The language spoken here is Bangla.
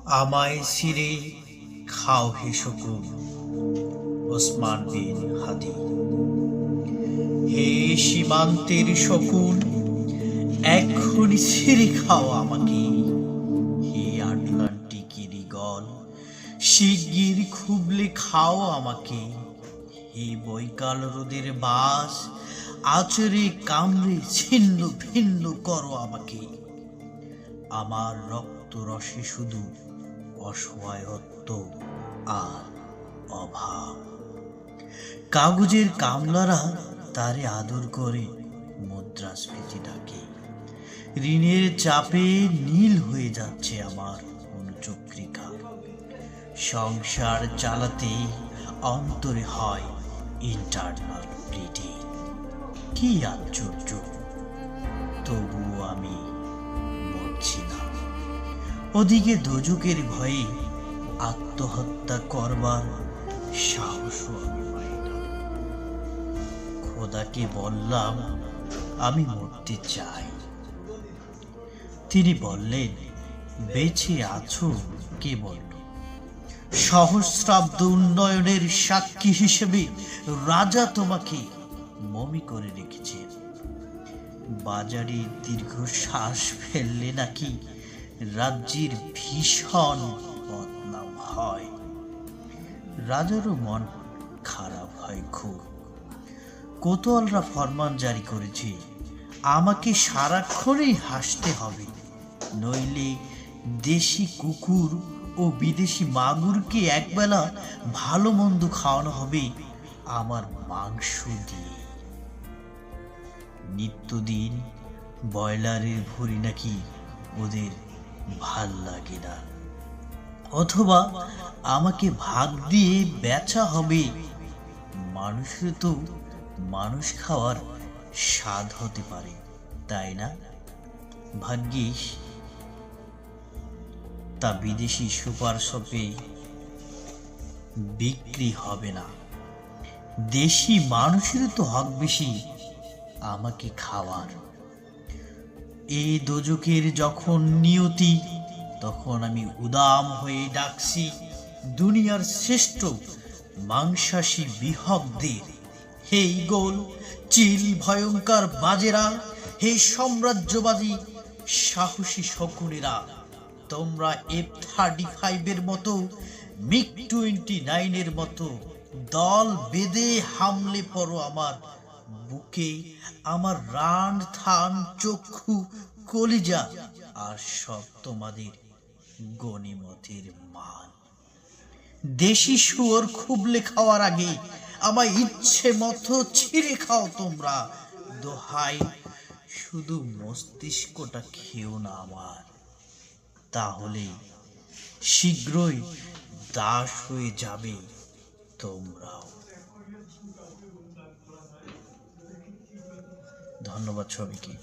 আমায় ছিঁড়ে খাও হে শকুন। ওসমান বিন হাদি। হে সীমান্তের শকুন, এক্ষুনি ছিঁড়ে খাও আমাকে। হে আটলান্টিকের ঈগল, শিগগির খুবলে খাও আমাকে। হে বৈকাল রোদের বাস, আচরে কামড়ে ছিন্ন ভিন্ন করো আমাকে। আমার রক্ত রসে শুধু অসহায়ত্ব আর অভাব। কাগজের কামলারা তারে আদর করে মুদ্রাস্ফীতি ডাকে। ঋণের চাপে নীল হয়ে যাচ্ছে আমার অনুচক্রিকা। সংসার চালাতে অন্তরে হয় ইন্টারনাল ব্লিডিং। কি আশ্চর্য, তবুও আমি মরছি না। ওদিকে দোজকের ভয়ে আত্মহত্যা করবার সাহসও আমি পাই না। খোদাকে বললাম আমি মরতে চাই। তিনি বললেন, বেঁচে আছো কে বলল? সহস্রাব্দ উন্নয়নের সাক্ষী হিসেবে রাজা তোমাকে মমি করে রেখেছেন। বাজারে দীর্ঘশ্বাস ফেললে নাকি রাজ্যের ভীষণ বদনাম হয়। রাজারও মন খারাপ হয় খুব। কোতোয়ালরা ফরমান জারি করেছে, আমাকে সারাক্ষণই হাসতে হবে, নইলে দেশি কুকুর ও বিদেশি মাগুরকে একবেলা ভালো মন্দ খাওয়ানো হবে আমার মাংস দিয়ে। নিত্যদিন ব্রয়লারের ভুঁড়ি নাকি ওদের ভাল লাগে না। অথবা আমাকে ভাগ দিয়ে বেচা হবে। মানুষের তো মানুষ খাওয়ার স্বাদ হতে পারে, তাই না? ভাগ্যিস তা বিদেশি সুপার শপে বিক্রি হবে না। দেশি মানুষের তো হক বেশি আমাকে খাওয়ার। এই দোজকের যখন নিয়তি, তখন আমি উদাম হয়ে ডাকছি দুনিয়ার শ্রেষ্ঠ মাংসাশী বিহকদের। হে ঈগল, চিল ভয়ঙ্কর বাজেরা, হে সাম্রাজ্যবাদী সাহসী শকুনেরা, তোমরা F-35 মতো, MiG-29 মতো দল বেঁধে হামলে পড়ো আমার বুকে। আমার রান থান চক্ষু কলিজা আর সব তোমাদের গনিমতের মান। দেশি শুয়োর খুবলে খাওয়ার আগে আমায় ইচ্ছে মতো ছিঁড়ে খাও তোমরা। দোহাই, শুধু মস্তিষ্কটা খেও না আমার, তাহলে শীঘ্রই দাস হয়ে যাবে তোমরাও। ধন্যবাদ সবাইকে।